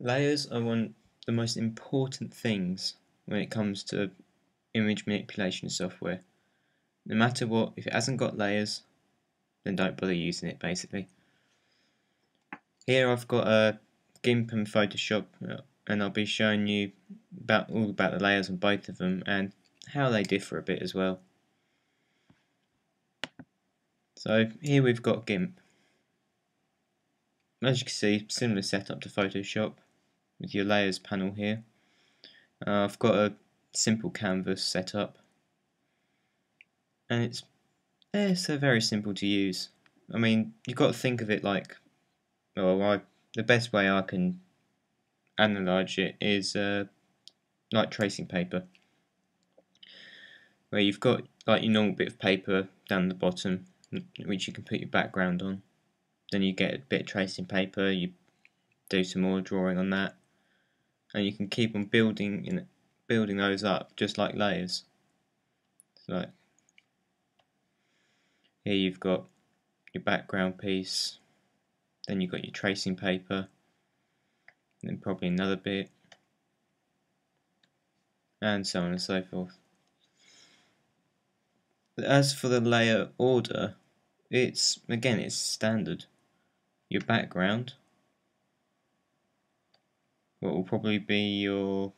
Layers are one of the most important things when it comes to image manipulation software. No matter what, if it hasn't got layers, then don't bother using it basically. Here I've got a GIMP and Photoshop and I'll be showing you all about the layers on both of them and how they differ a bit as well. So here we've got GIMP. As you can see, similar setup to Photoshop with your layers panel here. I've got a simple canvas setup and it's very simple to use. I mean, you've got to think of it like, the best way I can analyze it is like tracing paper, where you've got like your normal bit of paper down the bottom, which you can put your background on. Then you get a bit of tracing paper, you do some more drawing on that, and you can keep on building those up just like layers. So like here you've got your background piece, then you've got your tracing paper, and then probably another bit, and so on and so forth. But as for the layer order, it's standard. Your background, what will probably be your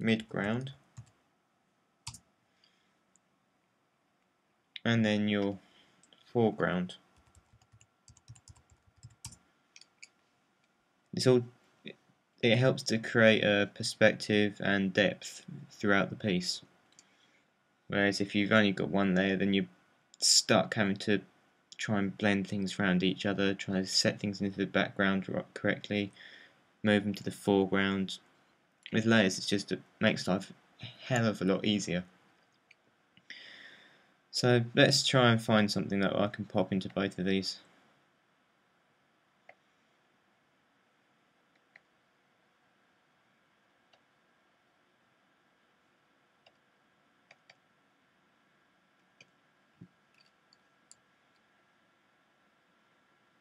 midground, and then your foreground. It helps to create a perspective and depth throughout the piece. Whereas if you've only got one layer, then you're stuck having to try and blend things around each other, try to set things into the background correctly, move them to the foreground. With layers, it makes life a hell of a lot easier. So let's try and find something that I can pop into both of these.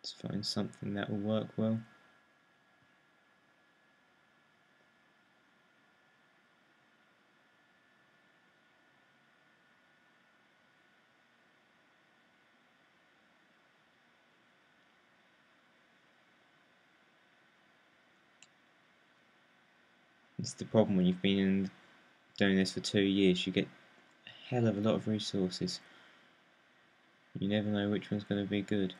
Let's find something that will work well. It's the problem when you've been doing this for 2 years, you get a hell of a lot of resources. You never know which one's going to be good.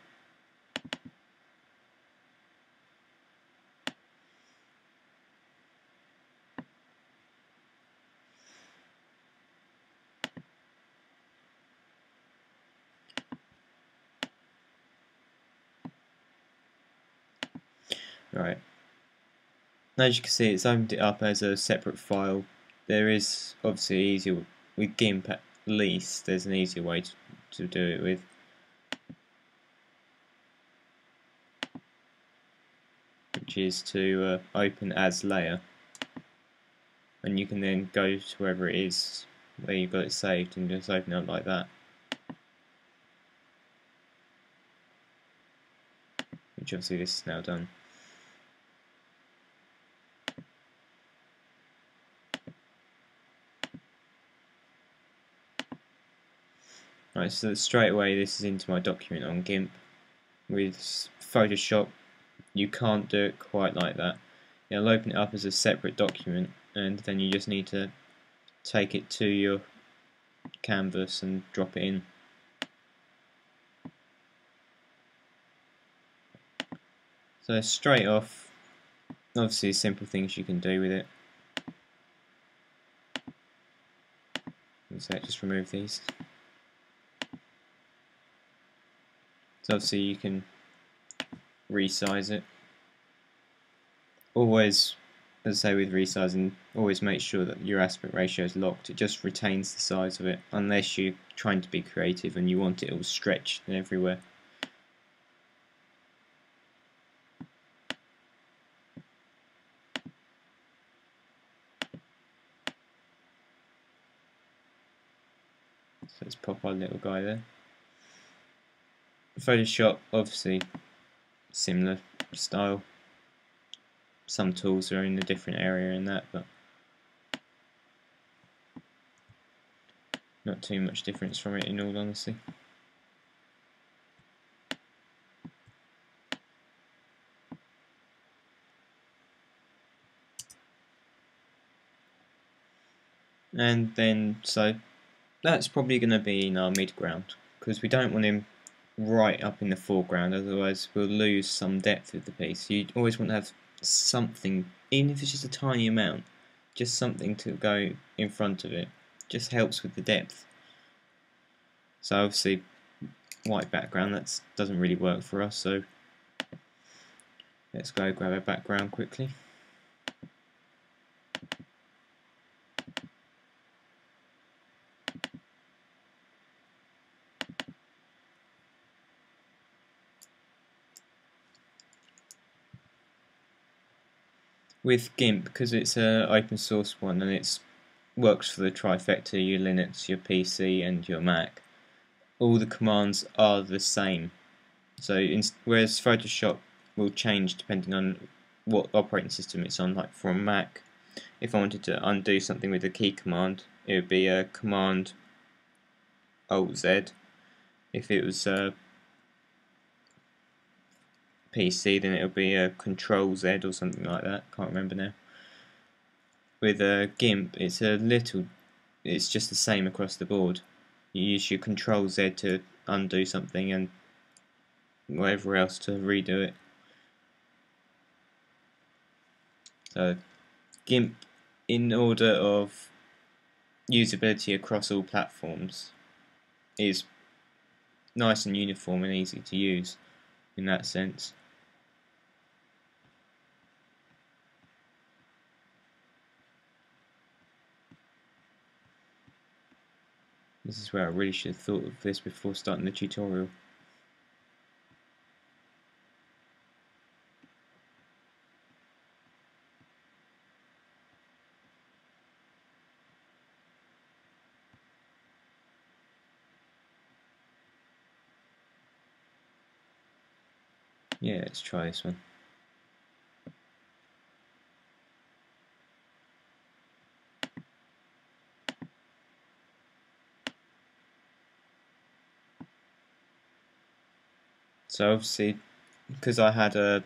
Right. As you can see, it's opened it up as a separate file. There is obviously easier with GIMP at least. There's an easier way to do it with. Which is to open as layer, and you can then go to wherever it is where you've got it saved and just open it up like that. Which obviously this is now done. Right, so straight away this is into my document on GIMP. With Photoshop you can't do it quite like that. It'll open it up as a separate document, and then you just need to take it to your canvas and drop it in. So straight off, obviously simple things you can do with it. So just remove these. So obviously you can resize it. Always, as I say with resizing, always make sure that your aspect ratio is locked. It just retains the size of it, unless you're trying to be creative and you want it all stretched and everywhere. So let's pop our little guy there. Photoshop, obviously similar style. Some tools are in a different area in that, but not too much difference from it in all honesty. And then, so that's probably going to be in our midground, because we don't want him right up in the foreground, otherwise we'll lose some depth of the piece. You always want to have something, even if it's just a tiny amount, just something to go in front of it. Just helps with the depth. So obviously white background, that doesn't really work for us, so let's go grab a background quickly. With GIMP, because it's an open source one and it works for the trifecta, your Linux, your PC and your Mac, all the commands are the same. So whereas Photoshop will change depending on what operating system it's on, like from Mac, if I wanted to undo something with a key command, it would be a command Alt Z. If it was PC, then it would be a Control Z or something like that. Can't remember now. With GIMP, it's just the same across the board. You use your Control Z to undo something and whatever else to redo it. So GIMP, in order of usability across all platforms, is nice and uniform and easy to use in that sense. This is where I really should have thought of this before starting the tutorial. Yeah, let's try this one. So obviously, because I had our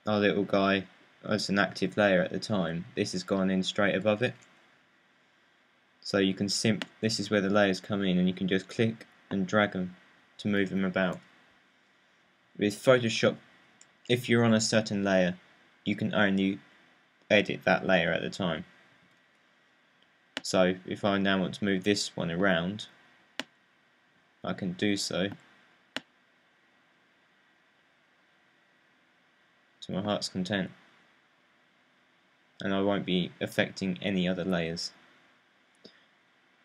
little guy as an active layer at the time, this has gone in straight above it. So you can this is where the layers come in, and you can just click and drag them to move them about. With Photoshop, if you're on a certain layer, you can only edit that layer at a time. So if I now want to move this one around, I can do so to my heart's content, and I won't be affecting any other layers.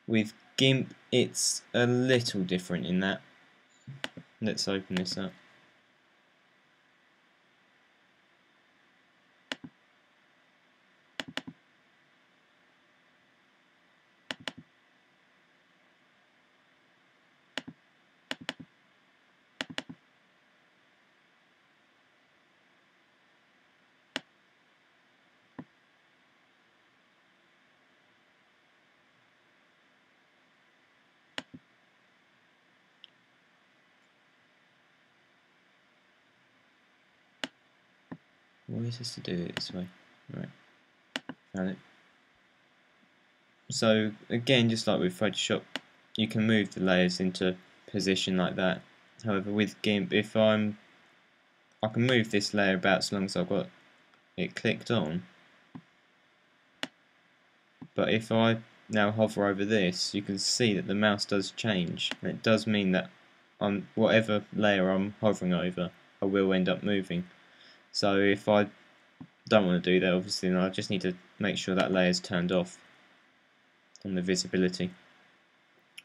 With GIMP, it's a little different in that. Let's open this up. Why is this to do it this way? Right, found it. So again, just like with Photoshop, you can move the layers into position like that. However, with GIMP, I can move this layer about so long as I've got it clicked on. But if I now hover over this, you can see that the mouse does change, and it does mean that on whatever layer I'm hovering over, I will end up moving. So if I don't want to do that, obviously, then I just need to make sure that layer is turned off on the visibility.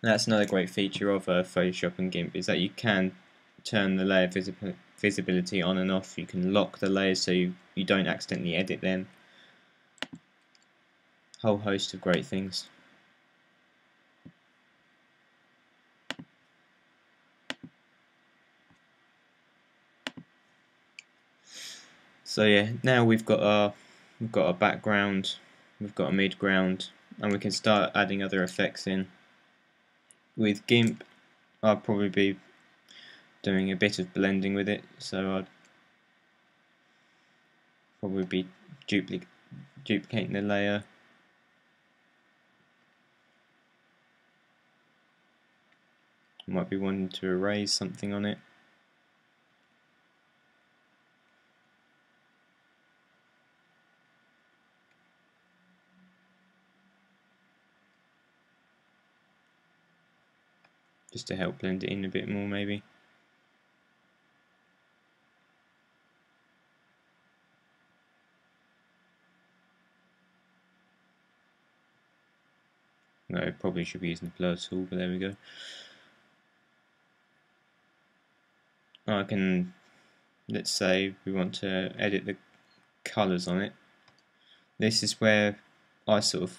And that's another great feature of Photoshop and GIMP, is that you can turn the layer visibility on and off. You can lock the layers so you don't accidentally edit them. Whole host of great things. So yeah, now we've got our background, we've got a midground, and we can start adding other effects in. With GIMP, I'll probably be doing a bit of blending with it, so I'd probably be duplicating the layer. Might be wanting to erase something on it. Just to help blend it in a bit more, maybe. No, probably should be using the blur tool, but there we go. I can, let's say we want to edit the colours on it. This is where I sort of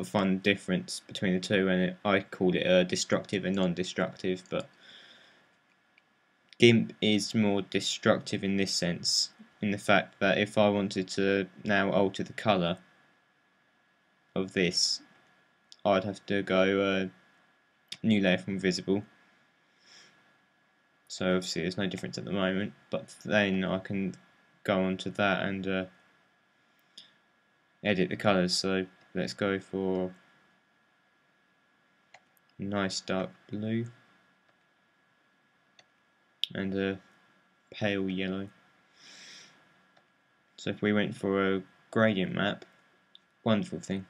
find the difference between the two, and I call it destructive and non-destructive. But GIMP is more destructive in this sense, in the fact that if I wanted to now alter the colour of this, I'd have to go new layer from visible. So obviously there's no difference at the moment, but then I can go onto that and edit the colours. So let's go for a nice dark blue and a pale yellow. So if we went for a gradient map, wonderful thing.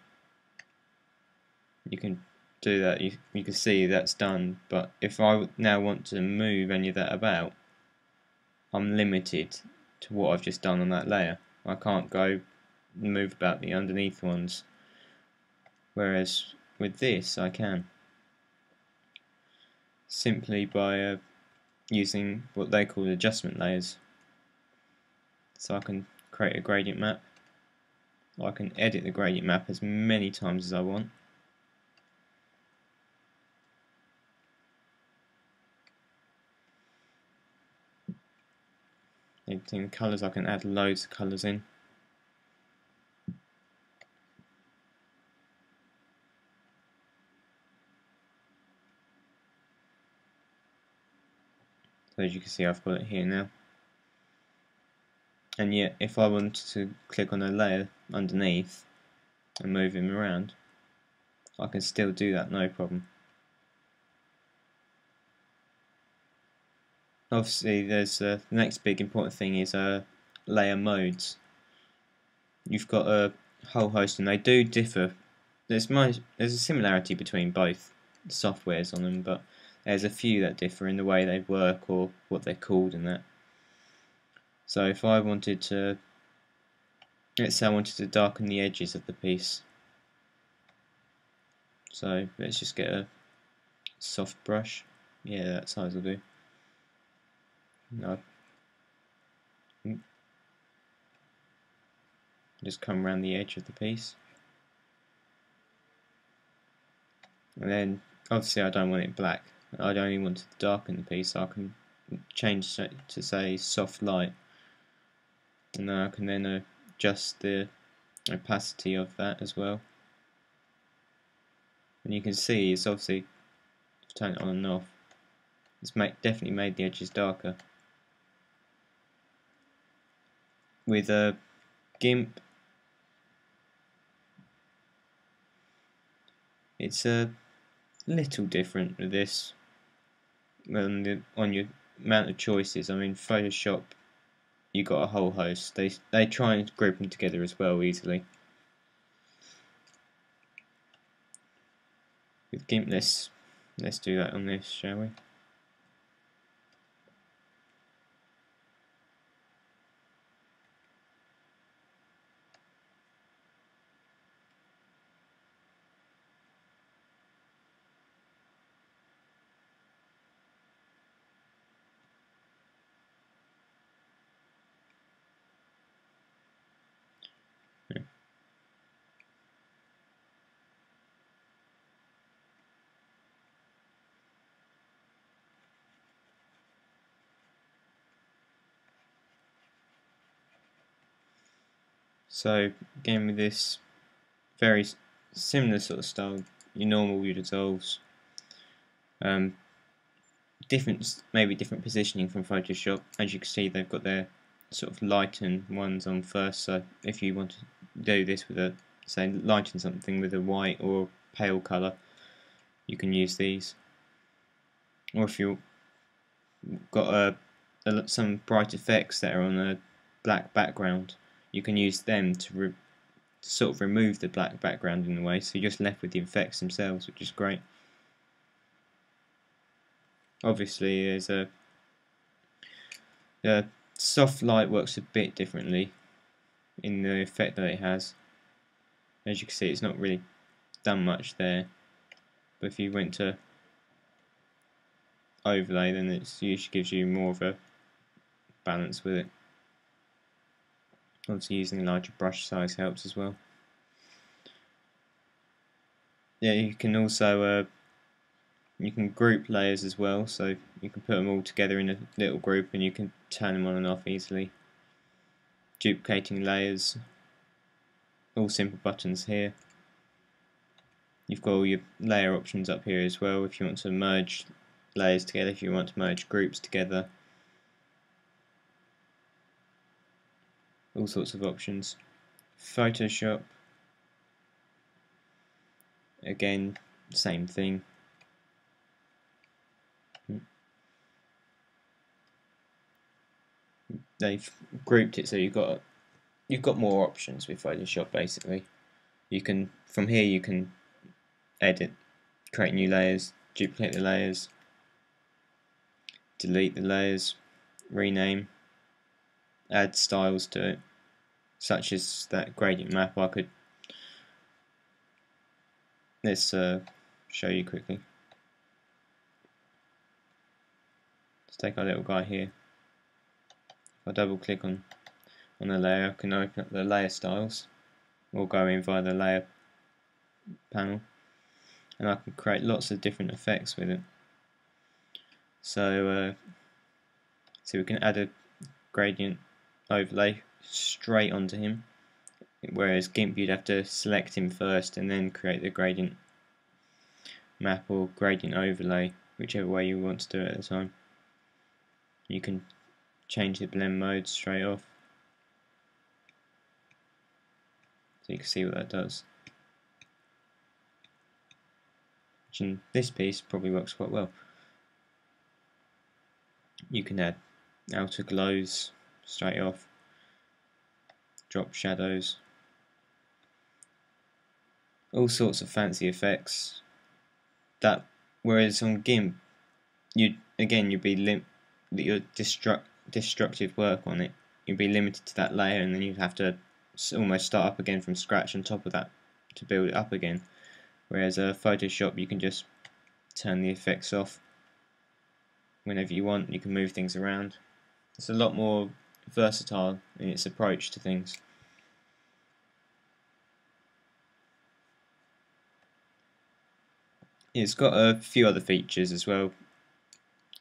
You can do that, you can see that's done, but if I now want to move any of that about, I'm limited to what I've just done on that layer. I can't go move about the underneath ones, whereas with this I can, simply by using what they call adjustment layers. So I can create a gradient map, I can edit the gradient map as many times as I want. Editing colours, I can add loads of colours in. So as you can see, I've got it here now. And yet, if I wanted to click on a layer underneath and move him around, I can still do that, no problem. Obviously, there's the next big important thing is layer modes. You've got a whole host, and they do differ. There's a similarity between both softwares on them, but there's a few that differ in the way they work or what they're called and that. So if I wanted to, let's say I wanted to darken the edges of the piece. So let's just get a soft brush. Yeah, that size will do. No. Just come around the edge of the piece. And then obviously I don't want it black. I only want to darken the piece, so I can change to say soft light. And then I can then adjust the opacity of that as well. And you can see it's obviously, turn it on and off, it's definitely made the edges darker. With a GIMP, it's a little different with this on your amount of choices. I mean, Photoshop, you got a whole host. They try and group them together as well easily. With GIMP, let's do that on this, shall we? So again, with this very similar sort of style, your normal dissolves, maybe different positioning from Photoshop. As you can see, they've got their sort of lighten ones on first. So if you want to do this with say lighten something with a white or pale colour, you can use these. Or if you've got some bright effects that are on a black background, you can use them to sort of remove the black background in a way, so you're just left with the effects themselves, which is great. Obviously, the soft light works a bit differently in the effect that it has. As you can see, it's not really done much there, but if you went to overlay, then it usually gives you more of a balance with it. Obviously, using a larger brush size helps as well. Yeah, you can also you can group layers as well, so you can put them all together in a little group and you can turn them on and off easily. Duplicating layers, all simple buttons here. You've got all your layer options up here as well if you want to merge layers together, if you want to merge groups together. All sorts of options. Photoshop, again, same thing. They've grouped it so you've got more options with Photoshop. Basically, you can from here you can edit, create new layers, duplicate the layers, delete the layers, rename, add styles to it, such as that gradient map. Let's show you quickly. Let's take our little guy here. If I double click on a layer, I can open up the layer styles, or go in via the layer panel, and I can create lots of different effects with it. So we can add a gradient overlay straight onto him, whereas GIMP you'd have to select him first and then create the gradient map or gradient overlay, whichever way you want to do it at the time. You can change the blend mode straight off, so you can see what that does. Which in this piece probably works quite well. You can add outer glows straight off, drop shadows, all sorts of fancy effects. Whereas on GIMP, you'd be your destructive work on it, you'd be limited to that layer, and then you'd have to almost start up again from scratch on top of that to build it up again. Whereas Photoshop, you can just turn the effects off whenever you want. You can move things around. It's a lot more versatile in its approach to things. It's got a few other features as well.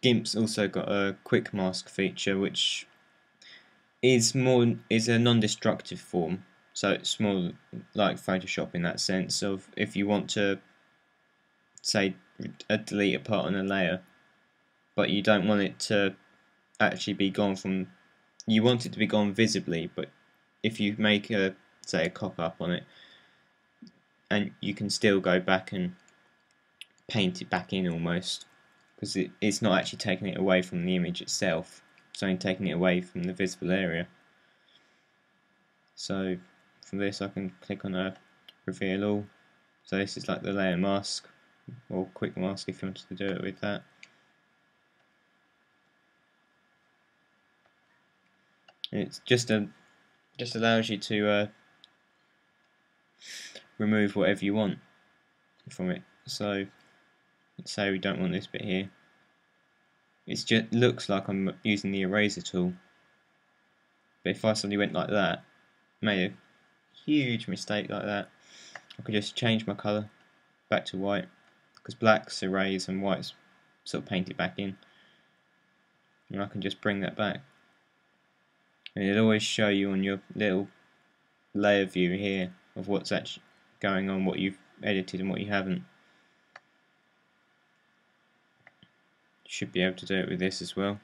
GIMP's also got a quick mask feature, which is a non-destructive form. So it's more like Photoshop in that sense of if you want to say delete a part on a layer, but you don't want it to actually be gone from. You want it to be gone visibly, but if you make say a cock up on it, and you can still go back and paint it back in almost, because it's not actually taking it away from the image itself, it's only taking it away from the visible area. So from this I can click on a reveal all. So this is like the layer mask or quick mask if you wanted to do it with that. It's just allows you to remove whatever you want from it. So let's say we don't want this bit here. It just looks like I'm using the eraser tool, but if I suddenly went like that, made a huge mistake like that, I could just change my colour back to white, because black's erase and white's sort of painted back in, and I can just bring that back, and it'll always show you on your little layer view here of what's actually going on, what you've edited and what you haven't. You should be able to do it with this as well.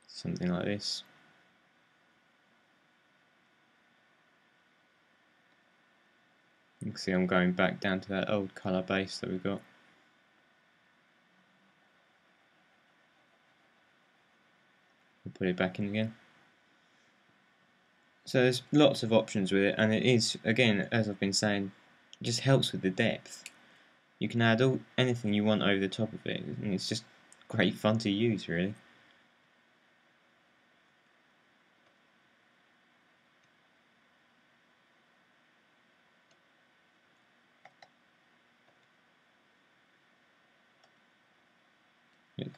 Something like this. You can see I'm going back down to that old colour base that we got. We'll put it back in again. So there's lots of options with it, and it is, again, as I've been saying, it just helps with the depth. You can add anything you want over the top of it, and it's just great fun to use, really.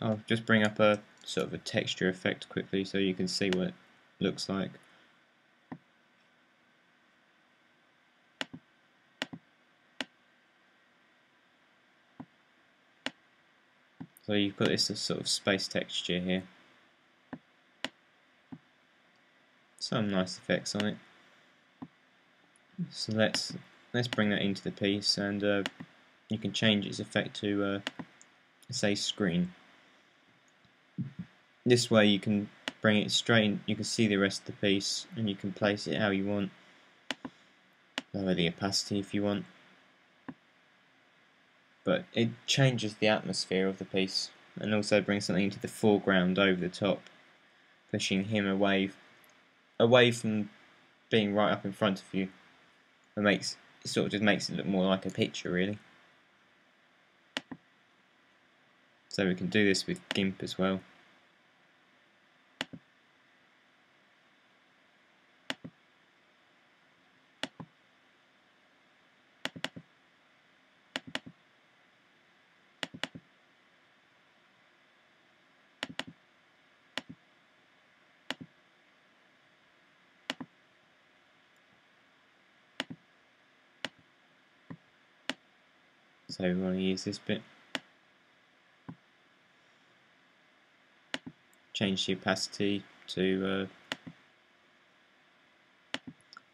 I'll just bring up a sort of a texture effect quickly so you can see what it looks like. So you've got this sort of space texture here. Some nice effects on it. So let's bring that into the piece, and you can change its effect to say screen. This way you can bring it straight in, you can see the rest of the piece, and you can place it how you want. Lower the opacity if you want. But it changes the atmosphere of the piece, and also brings something into the foreground over the top, pushing him away from being right up in front of you. It sort of just makes it look more like a picture, really. So we can do this with GIMP as well. So we want to use this bit. Change the opacity to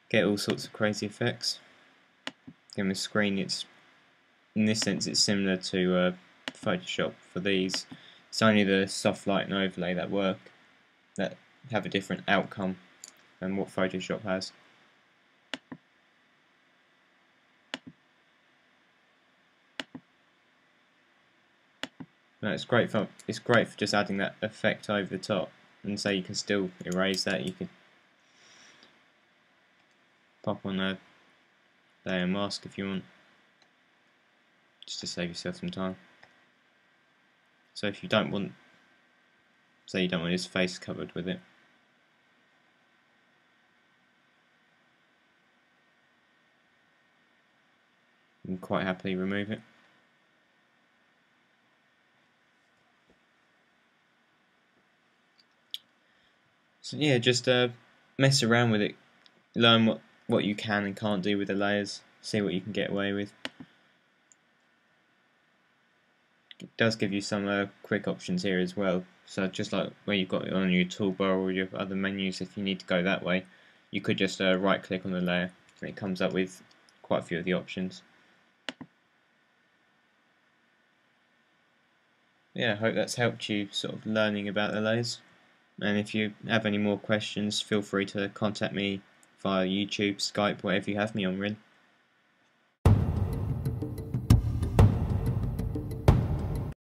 get all sorts of crazy effects. Again, with screen, in this sense it's similar to Photoshop for these. It's only the soft light and overlay that work, that have a different outcome than what Photoshop has. No, it's great for just adding that effect over the top, and so you can still erase that. You could pop on a layer mask if you want, just to save yourself some time. So if you don't want, say you don't want his face covered with it, you can quite happily remove it. So yeah, just mess around with it, learn what you can and can't do with the layers, see what you can get away with. It does give you some quick options here as well, so just like where you've got it on your toolbar or your other menus, if you need to go that way, you could just right click on the layer and it comes up with quite a few of the options. Yeah, I hope that's helped you sort of learning about the layers. And if you have any more questions, feel free to contact me via YouTube, Skype, whatever you have me on, really.